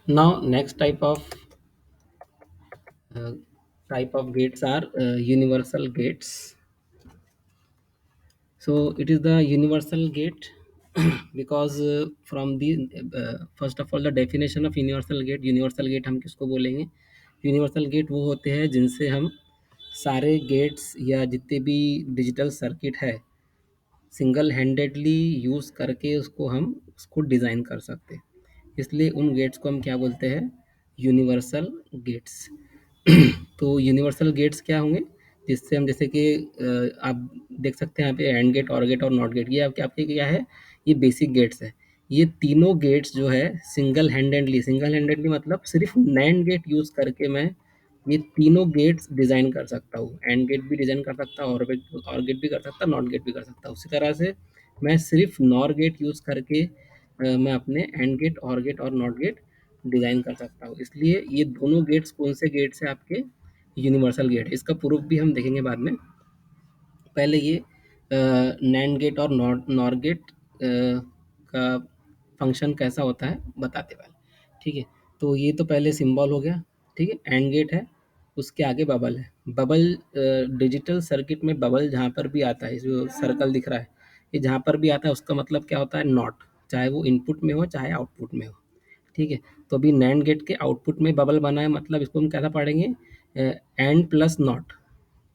Now, next uh, type of gates are universal gates. So it is the universal gate because from the first of all the definition of universal gate हम किसको बोलेंगे? Universal gate वो होते हैं जिनसे हम सारे gets या जितने भी डिजिटल सर्किट है सिंगल हैंडेडली यूज़ करके उसको हम उसको डिज़ाइन कर सकते हैं। इसलिए उन गेट्स को हम क्या बोलते हैं? Universal gates. तो यूनिवर्सल गेट्स क्या होंगे? जिससे हम जैसे कि आप देख सकते हैं यहाँ पे एंड गेट, ऑर गेट और नॉट गेट, ये आपके आपके क्या है? ये बेसिक गेट्स है। ये तीनों गेट्स जो है सिंगल हैंडेडली मतलब सिर्फ नैंड गेट यूज़ करके मैं ये तीनों गेट्स डिज़ाइन कर सकता हूँ। एंड गेट भी डिज़ाइन कर सकता हूँ, और गेट भी कर सकता हूँ, नॉट गेट भी कर सकता हूँ। उसी तरह से मैं सिर्फ नॉर गेट यूज़ करके मैं अपने एंड गेट, और गेट और नॉट गेट डिज़ाइन कर सकता हूँ। इसलिए ये दोनों गेट्स कौन से गेट्स हैं? आपके यूनिवर्सल गेट। इसका प्रूफ भी हम देखेंगे बाद में। पहले ये नैंड गेट और नॉर गेट का फंक्शन कैसा होता है बताते पहले। ठीक है, तो ये तो पहले सिंबल हो गया। ठीक है, एंड गेट है, उसके आगे बबल है। बबल डिजिटल सर्किट में बबल जहाँ पर भी आता है, जो सर्कल दिख रहा है, ये जहाँ पर भी आता है उसका मतलब क्या होता है? नॉट। चाहे वो इनपुट में हो चाहे आउटपुट में हो। ठीक है, तो अभी नैंड गेट के आउटपुट में बबल बना है, मतलब इसको हम कैसा पढ़ेंगे? And plus not.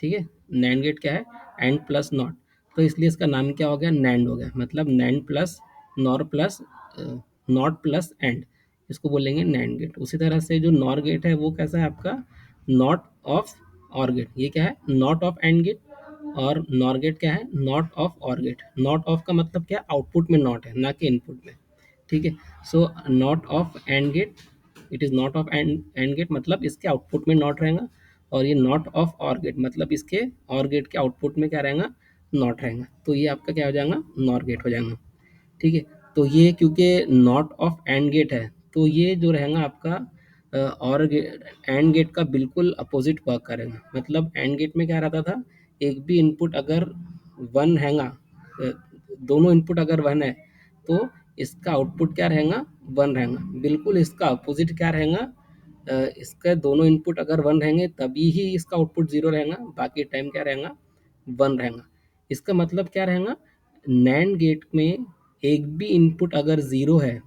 ठीक है, नैंड गेट क्या है? And plus not. तो इसलिए इसका नाम क्या हो गया? नैंड हो गया। मतलब NAND plus nor plus not plus and, इसको बोलेंगे नैंड गेट। उसी तरह से जो नॉर गेट है वो कैसा है आपका? Not of or gate. ये क्या है? Not of and gate. और नॉर गेट क्या है? Not of or gate. Not of का मतलब क्या? आउटपुट में नॉट है, ना कि इनपुट में। ठीक है, so not of and gate, it is not of and gate मतलब इसके आउटपुट में नॉट रहेगा। और ये नॉट ऑफ और गेट मतलब इसके और गेट के आउटपुट में क्या रहेगा? नॉट रहेगा। तो ये आपका क्या हो जाएगा? नॉर गेट हो जाएगा। ठीक है, तो ये क्योंकि नॉट ऑफ एंड गेट है, तो ये जो रहेगा आपका और एंड गेट का बिल्कुल अपोजिट वर्क करेगा। मतलब एंड गेट में क्या रहता था? एक भी इनपुट अगर वन हैगा, दोनों इनपुट अगर वन है, तो इसका आउटपुट क्या रहेगा? वन रहेगा। बिल्कुल इसका अपोजिट क्या रहेगा? इसका दोनों इनपुट अगर वन रहेंगे तभी ही इसका आउटपुट जीरो रहेगा, बाकी टाइम क्या रहेगा? वन रहेगा। इसका मतलब क्या रहेगा? नैंड गेट में एक भी इनपुट अगर ज़ीरो है,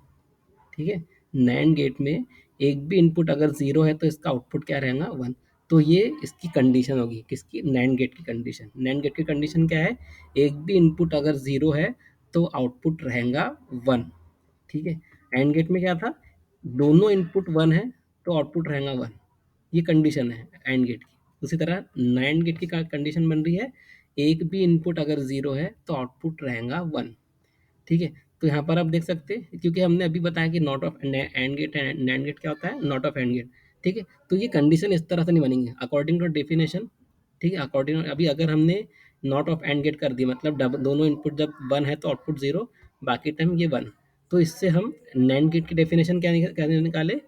ठीक है, नैंड गेट में एक भी इनपुट अगर ज़ीरो है तो इसका आउटपुट क्या रहेगा? वन। तो ये इसकी कंडीशन होगी, किसकी? नैंड गेट की कंडीशन। नैंड गेट की कंडीशन क्या है? एक भी इनपुट अगर ज़ीरो है तो आउटपुट रहेगा वन। ठीक है, एंड गेट में क्या था? दोनों इनपुट वन है तो आउटपुट रहेगा वन। ये कंडीशन है एंड गेट की। उसी तरह नैंड गेट की कंडीशन बन रही है, एक भी इनपुट अगर ज़ीरो है तो आउटपुट रहेगा वन। ठीक है, तो यहाँ पर आप देख सकते हैं, क्योंकि हमने अभी बताया कि not of and gate and nand gate क्या होता है? Not of and gate. ठीक है, तो ये कंडीशन इस तरह से नहीं बनेंगे अकॉर्डिंग टू डेफिनेशन। ठीक है, अकॉर्डिंग अभी अगर हमने नॉट ऑफ एंड गेट कर दी मतलब दोनों इनपुट जब वन है तो आउटपुट जीरो, बाकी टाइम ये वन। तो इससे हम नैंड गेट की डेफिनेशन क्या निकाले?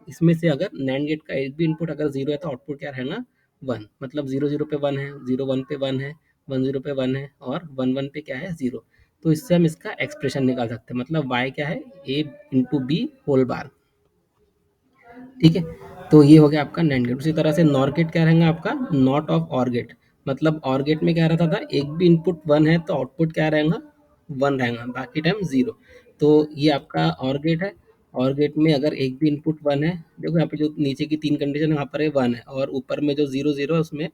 इसमें से अगर नैंड गेट का एक भी इनपुट अगर जीरो है तो आउटपुट क्या रहना? वन। मतलब जीरो जीरो पे वन है, जीरो वन पे वन है, वन जीरो पे वन है, और वन वन पे क्या है? जीरो। तो इससे हम इसका एक्सप्रेशन निकाल सकते हैं। मतलब वाई क्या है? ए इंटू बी होल बार। ठीक है, तो ये हो गया आपका नैंड गेट। उसी तरह से नॉर गेट क्या रहेगा आपका? Not of or gate. मतलब और गेट में क्या रहता था? एक भी इनपुट वन है तो आउटपुट क्या रहेगा? वन रहेगा, बाकी टाइम जीरो। तो ये आपका और गेट है। और गेट में अगर एक भी इनपुट वन है, देखो यहाँ पे जो नीचे की तीन कंडीशन है वहाँ पर है वन है, और ऊपर में जो जीरो जीरो है उसमें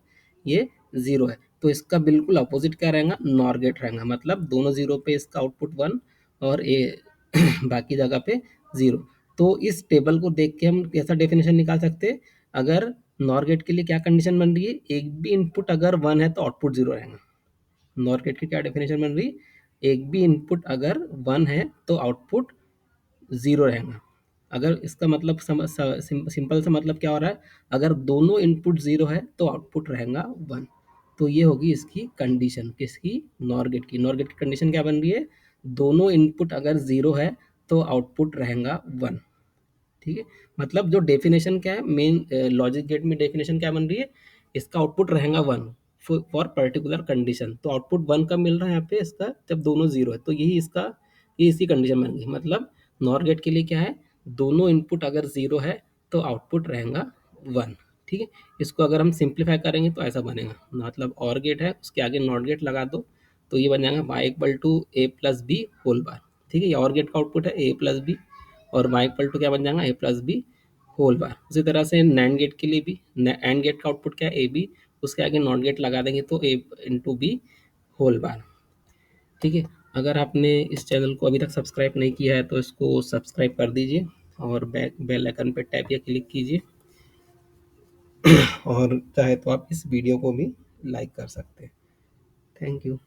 ये जीरो है। तो इसका बिल्कुल अपोजिट क्या रहेगा? नॉर गेट रहेगा। मतलब दोनों जीरो पे इसका आउटपुट वन, और ए बाकी जगह पे जीरो। तो इस टेबल को देख के हम कैसा डेफिनेशन निकाल सकते हैं? अगर नॉर गेट के लिए क्या कंडीशन बन रही है? एक भी इनपुट अगर वन है तो आउटपुट जीरो रहेगा। नॉर गेट की क्या डेफिनेशन बन रही? एक भी इनपुट अगर वन है तो आउटपुट ज़ीरो रहेगा। अगर इसका मतलब सिंपल सा मतलब क्या हो रहा है? अगर दोनों इनपुट ज़ीरो है तो आउटपुट रहेगा वन। तो ये होगी इसकी कंडीशन, किसकी? नॉर गेट की। नॉर गेट की कंडीशन क्या बन रही है? दोनों इनपुट अगर ज़ीरो है तो आउटपुट रहेगा वन। ठीक है, मतलब जो डेफिनेशन क्या है मेन लॉजिक गेट में, डेफिनेशन क्या बन रही है? इसका आउटपुट रहेगा वन फॉर पर्टिकुलर कंडीशन। तो आउटपुट वन कब मिल रहा है यहाँ पे इसका? जब दोनों जीरो है। तो यही इसका, ये इसी कंडीशन बन गई। मतलब नॉर गेट के लिए क्या है? दोनों इनपुट अगर ज़ीरो है तो आउटपुट रहेगा 1। ठीक है, इसको अगर हम सिंप्लीफाई करेंगे तो ऐसा बनेगा, मतलब और गेट है उसके आगे नॉट गेट लगा दो तो ये बन जाएगा Y equal to A plus B whole bar. ठीक है, ये और गेट का आउटपुट है ए प्लस बी, और वाई इक्वल टू क्या बन जाएगा A plus B whole bar. उसी तरह से नैंड गेट के लिए भी एंड गेट का आउटपुट क्या है ए बी, उसके आगे नॉट गेट लगा देंगे तो ए इंटू बी होल बार। ठीक है, अगर आपने इस चैनल को अभी तक सब्सक्राइब नहीं किया है तो इसको सब्सक्राइब कर दीजिए और बेल आइकन पे टैप या क्लिक कीजिए और चाहे तो आप इस वीडियो को भी लाइक कर सकते हैं। Thank you.